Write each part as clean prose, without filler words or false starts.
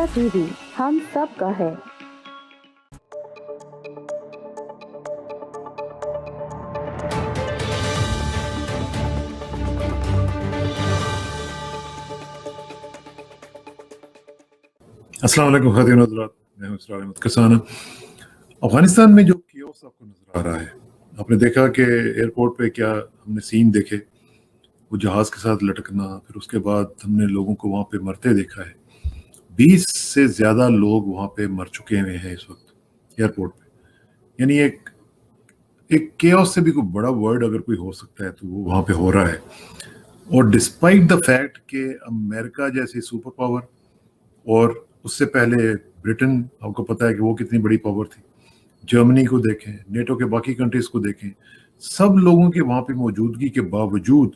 India TV हम सब का है। अस्सलाम वालेकुम ख़ातिन व हज़रात, मैं हूं इसरार अहमद कसाना। अफगानिस्तान में जो कियोस आपको नजर आ रहा है, आपने देखा कि एयरपोर्ट पे क्या हमने सीन देखे, वो जहाज के साथ लटकना, फिर उसके बाद हमने लोगों को वहाँ पे मरते देखा है। 20 से ज्यादा लोग वहाँ पे मर चुके हुए हैं इस वक्त एयरपोर्ट पे। यानी एक एक केओस से भी कोई बड़ा वर्ड अगर कोई हो सकता है तो वो वहाँ पे हो रहा है। और डिस्पाइट द फैक्ट कि अमेरिका जैसी सुपर पावर, और उससे पहले ब्रिटेन, आपको पता है कि वो कितनी बड़ी पावर थी, जर्मनी को देखें, नेटो के बाकी कंट्रीज को देखें, सब लोगों के वहाँ पे मौजूदगी के बावजूद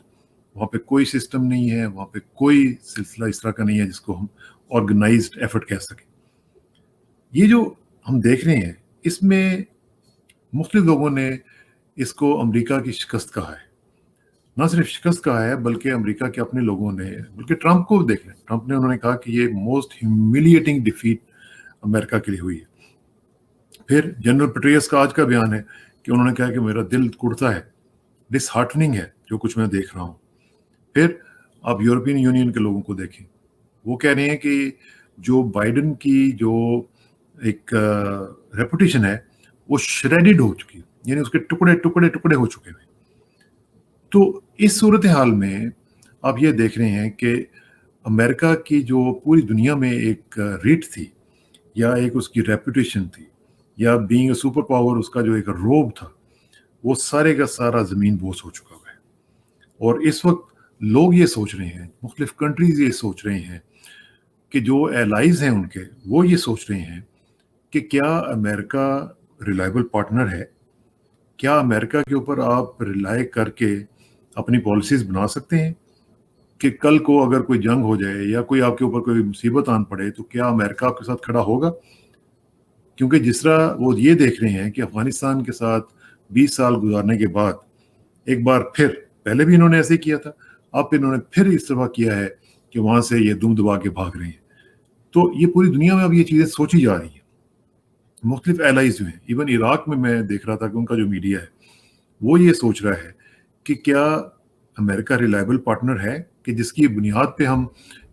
वहाँ पे कोई सिस्टम नहीं है, वहाँ पे कोई सिलसिला इस तरह का नहीं है जिसको हम ऑर्गेनाइज्ड एफर्ट कह सकें। ये जो हम देख रहे हैं, इसमें मुख्तलिफ लोगों ने इसको अमेरिका की शिकस्त कहा है। ना सिर्फ शिकस्त कहा है बल्कि अमेरिका के अपने लोगों ने, बल्कि ट्रंप को देख लें, ट्रंप ने उन्होंने कहा कि ये मोस्ट ह्यूमिलिएटिंग डिफीट अमेरिका के लिए हुई है। फिर जनरल पेट्रियस का आज का बयान है कि उन्होंने कहा कि मेरा दिल कुड़ता है, डिसहार्टनिंग है जो कुछ मैं देख रहा हूँ। फिर आप यूरोपियन यूनियन के लोगों को देखें, वो कह रहे हैं कि जो बाइडेन की जो एक रेपुटेशन है वो श्रेडिड हो चुकी है, यानी उसके टुकड़े टुकड़े टुकड़े हो चुके हैं। तो इस सूरत हाल में आप ये देख रहे हैं कि अमेरिका की जो पूरी दुनिया में एक रीट थी, या एक उसकी रेपुटेशन थी, या बीइंग अ सुपर पावर उसका जो एक रोब था, वो सारे का सारा ज़मीन बोस हो चुका हुआ है। और इस वक्त लोग ये सोच रहे हैं, मुख्तलिफ कंट्रीज ये सोच रहे हैं कि जो एलाइज हैं उनके, वो ये सोच रहे हैं कि क्या अमेरिका रिलायबल पार्टनर है, क्या अमेरिका के ऊपर आप रिलाय करके अपनी पॉलिसीज बना सकते हैं कि कल को अगर कोई जंग हो जाए या कोई आपके ऊपर कोई मुसीबत आन पड़े तो क्या अमेरिका आपके साथ खड़ा होगा? क्योंकि जिस तरह वो ये देख रहे हैं कि अफगानिस्तान के साथ 20 साल गुजारने के बाद एक बार फिर, पहले भी इन्होंने ऐसे किया था, अब इन्होंने फिर इस तरह किया है कि वहां से ये दुम दबा के भाग रहे हैं। तो ये पूरी दुनिया में अब ये चीज़ें सोची जा रही हैं। मुख्तलिफ एलाइज जो हैं, इवन इराक में मैं देख रहा था कि उनका जो मीडिया है वो ये सोच रहा है कि क्या अमेरिका रिलायबल पार्टनर है कि जिसकी बुनियाद पे हम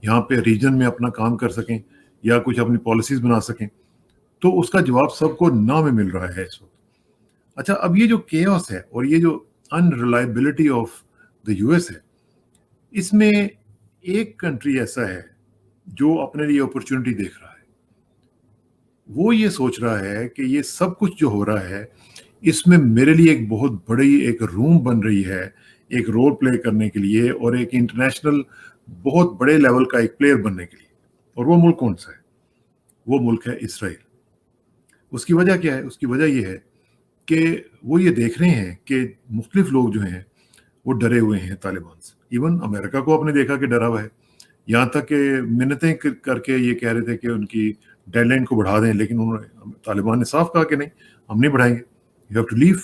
यहाँ पे रीजन में अपना काम कर सकें या कुछ अपनी पॉलिसीज बना सकें। तो उसका जवाब सबको ना में मिल रहा है इस वक्त। अच्छा, अब ये जो केओस है और ये जो अनरिलायबिलिटी ऑफ द यूएस है, इसमें एक कंट्री ऐसा है जो अपने लिए अपॉर्चुनिटी देख रहा है। वो ये सोच रहा है कि ये सब कुछ जो हो रहा है इसमें मेरे लिए एक बहुत बड़ी एक रूम बन रही है एक रोल प्ले करने के लिए और एक इंटरनेशनल बहुत बड़े लेवल का एक प्लेयर बनने के लिए। और वो मुल्क कौन सा है? वो मुल्क है इसराइल। उसकी वजह क्या है? उसकी वजह ये है कि वो ये देख रहे हैं कि मुख्तलिफ लोग जो हैं वो डरे हुए हैं तालिबान से। इवन अमेरिका को आपने देखा कि डरा हुआ है, यहाँ तक कि मिन्नतें करके ये कह रहे थे कि उनकी डेडलाइन को बढ़ा दें, लेकिन उन्होंने, तालिबान ने साफ कहा कि नहीं, हम नहीं बढ़ाएंगे, यू हैव टू लीव।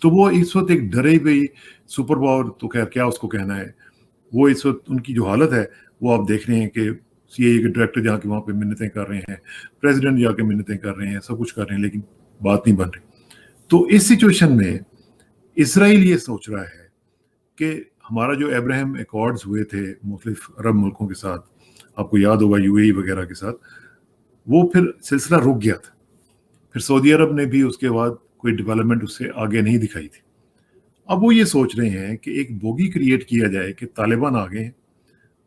तो वो इस वक्त एक डरे हुई सुपर पावर, तो खैर क्या उसको कहना है, वो इस वक्त उनकी जो हालत है वो आप देख रहे हैं कि सीआईए के डायरेक्टर जाके वहाँ पे मिन्नतें कर रहे हैं, प्रेसिडेंट जाके मिन्नतें कर रहे हैं, सब कुछ कर रहे हैं, लेकिन बात नहीं बन रही। तो इस सिचुएशन में इसराइल ये सोच रहा है कि हमारा जो अब्राहम एकॉर्ड्स हुए थे मुख्तलिफ अरब मुल्कों के साथ, आपको याद होगा यूएई वगैरह के साथ, वो फिर सिलसिला रुक गया था। फिर सऊदी अरब ने भी उसके बाद कोई डेवलपमेंट उससे आगे नहीं दिखाई थी। अब वो ये सोच रहे हैं कि एक बोगी क्रिएट किया जाए कि तालिबान आ गए हैं,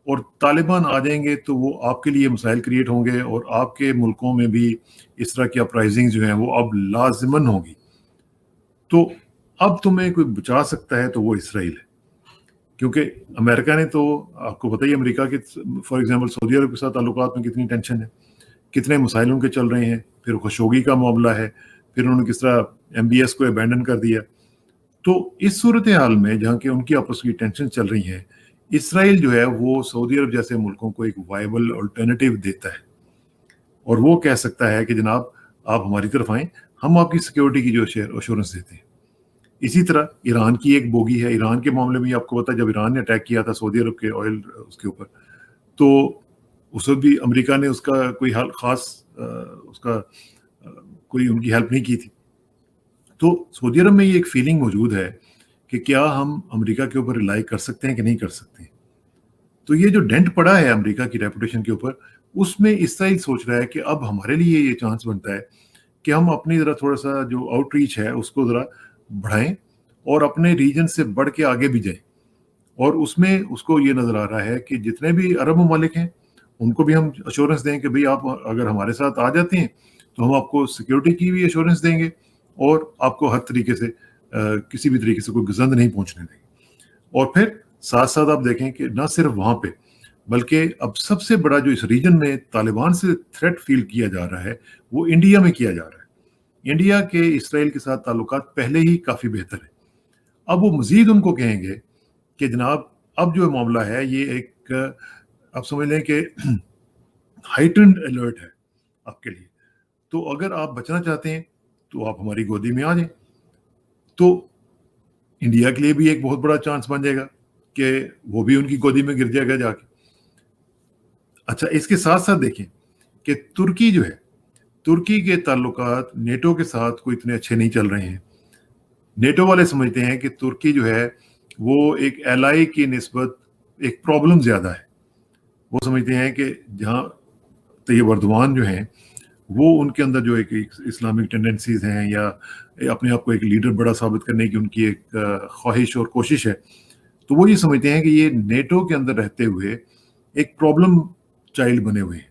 और तालिबान आ जाएंगे तो वो आपके लिए मसाइल क्रिएट होंगे और आपके मुल्कों में भी इस तरह की अपराइजिंग जो हैं वो अब लाजिमन होगी। तो अब तुम्हें कोई बचा सकता है तो वो इसराइल है, क्योंकि अमेरिका ने, तो आपको पता ही अमेरिका के फॉर एग्जांपल सऊदी अरब के साथ ताल्लुकात में कितनी टेंशन है, कितने मसाइल उनके चल रहे हैं, फिर खशोगी का मामला है, फिर उन्होंने किस तरह एमबीएस को अबैंडन कर दिया। तो इस सूरत हाल में जहाँ के उनकी आपस की टेंशन चल रही है, इसराइल जो है वो सऊदी अरब जैसे मुल्कों को एक वायबल अल्टरनेटिव देता है, और वो कह सकता है कि जनाब आप हमारी तरफ आएँ, हम आपकी सिक्योरिटी की जो अश्योरेंस देते हैं। इसी तरह ईरान की एक बोगी है। ईरान के मामले में आपको पता है, जब ईरान ने अटैक किया था सऊदी अरब के ऑयल उसके ऊपर, तो اس وقت بھی امریکہ نے اس کا کوئی خاص اس کا کوئی ان کی ہیلپ نہیں کی تھی. تو سعودی عرب میں یہ ایک فیلنگ موجود ہے کہ کیا ہم امریکہ کے اوپر ریلائی کر سکتے ہیں کہ نہیں کر سکتے ہیں. تو یہ جو ڈینٹ پڑا ہے امریکہ کی ریپوٹیشن کے اوپر، اس میں اسرائیل سوچ رہا ہے کہ اب ہمارے لیے یہ چانس بنتا ہے کہ ہم اپنی ذرا تھوڑا سا جو آؤٹ ریچ ہے اس کو ذرا بڑھائیں اور اپنے ریجن سے بڑھ کے آگے بھی جائیں. اور اس میں اس کو یہ نظر آ رہا ہے کہ جتنے بھی عرب ممالک ہیں ان کو بھی ہم ایشورنس دیں کہ بھئی آپ اگر ہمارے ساتھ آ جاتے ہیں تو ہم آپ کو سیکیورٹی کی بھی ایشورنس دیں گے اور آپ کو ہر طریقے سے کسی بھی طریقے سے کوئی گزند نہیں پہنچنے دیں گے. اور پھر ساتھ ساتھ آپ دیکھیں کہ نہ صرف وہاں پہ بلکہ اب سب سے بڑا جو اس ریجن میں طالبان سے تھریٹ فیل کیا جا رہا ہے وہ انڈیا میں کیا جا رہا ہے. انڈیا کے اسرائیل کے ساتھ تعلقات پہلے ہی کافی بہتر ہیں. اب وہ مزید ان کو کہیں گے کہ جناب اب جو معاملہ ہے یہ ایک آپ سمجھ لیں کہ ہائٹنڈ الرٹ ہے آپ کے لیے. تو اگر آپ بچنا چاہتے ہیں تو آپ ہماری گودی میں آ جائیں. تو انڈیا کے لیے بھی ایک بہت بڑا چانس بن جائے گا کہ وہ بھی ان کی گودی میں گر جائے گا جا کے. اچھا، اس کے ساتھ ساتھ دیکھیں کہ ترکی جو ہے، ترکی کے تعلقات نیٹو کے ساتھ کوئی اتنے اچھے نہیں چل رہے ہیں. نیٹو والے سمجھتے ہیں کہ ترکی جو ہے وہ ایک ایلائی کی نسبت ایک پرابلم زیادہ ہے. وہ سمجھتے ہیں کہ جہاں طیب اردوان جو ہیں وہ ان کے اندر جو ایک اسلامک ٹینڈنسیز ہیں یا اپنے آپ کو ایک لیڈر بڑا ثابت کرنے کی ان کی ایک خواہش اور کوشش ہے، تو وہ یہ سمجھتے ہیں کہ یہ نیٹو کے اندر رہتے ہوئے ایک پرابلم چائلڈ بنے ہوئے ہیں.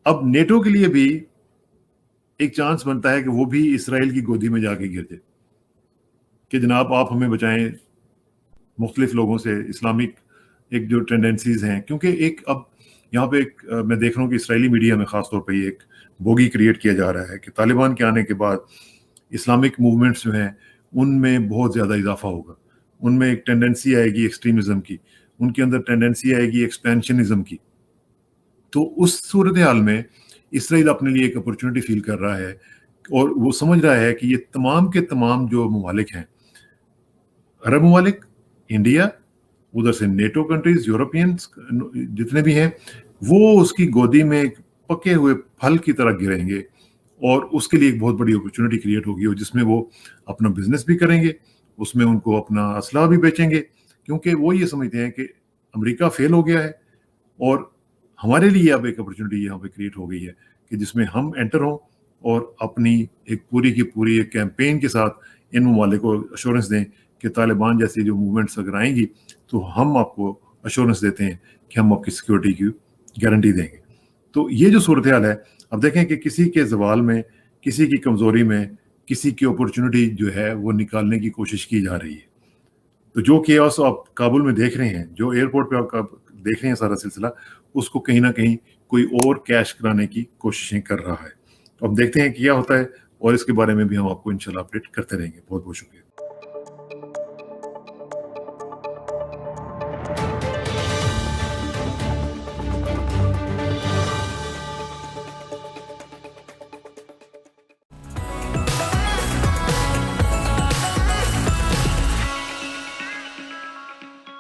اب نیٹو کے لیے بھی ایک چانس بنتا ہے کہ وہ بھی اسرائیل کی گودی میں جا کے گر جائے کہ جناب آپ ہمیں بچائیں مختلف لوگوں سے، اسلامک ایک جو ٹینڈنسیز ہیں. کیونکہ ایک اب یہاں پہ ایک میں دیکھ رہا ہوں کہ اسرائیلی میڈیا میں خاص طور پہ یہ ایک بوگی کریٹ کیا جا رہا ہے کہ طالبان کے آنے کے بعد اسلامک موومنٹس جو ہیں ان میں بہت زیادہ اضافہ ہوگا. ان میں ایک ٹینڈنسی آئے گی ایکسٹریمزم کی، ان کے اندر ٹینڈنسی آئے گی ایکسپینشنزم کی. تو اس صورتحال میں اسرائیل اپنے لیے ایک اپرچونٹی فیل کر رہا ہے اور وہ سمجھ رہا ہے کہ یہ تمام کے تمام جو ممالک ہیں، عرب ممالک، انڈیا، ادھر سے نیٹو کنٹریز، یورپینز جتنے بھی ہیں، وہ اس کی گودی میں ایک پکے ہوئے پھل کی طرح گریں گے اور اس کے لیے ایک بہت بڑی اپرچونٹی کریٹ ہوگی اور جس میں وہ اپنا بزنس بھی کریں گے، اس میں ان کو اپنا اسلحہ بھی بیچیں گے. کیونکہ وہ یہ سمجھتے ہیں کہ امریکہ فیل ہو گیا ہے اور ہمارے لیے اب ایک اپرچونٹی یہاں پہ کریٹ ہو گئی ہے کہ جس میں ہم انٹر ہوں اور اپنی ایک پوری کی پوری ایک کیمپین کے ساتھ ان ممالک کو ایشورنس دیں کہ طالبان جیسی جو موومنٹس اگر آئیں گی تو ہم آپ کو ایشورنس دیتے ہیں کہ ہم آپ کی سیکورٹی کی گارنٹی دیں گے. تو یہ جو صورتحال ہے، اب دیکھیں کہ کسی کے زوال میں، کسی کی کمزوری میں، کسی کی اپرچونٹی جو ہے وہ نکالنے کی کوشش کی جا رہی ہے. تو جو کیوس آپ کابل میں دیکھ رہے ہیں، جو ایئرپورٹ پہ آپ دیکھ رہے ہیں سارا سلسلہ، اس کو کہیں نہ کہیں کوئی اور کیش کرانے کی کوششیں کر رہا ہے. تو اب دیکھتے ہیں کیا ہوتا ہے اور اس کے بارے میں بھی ہم آپ کو انشاءاللہ اپڈیٹ کرتے رہیں گے. بہت بہت شکریہ.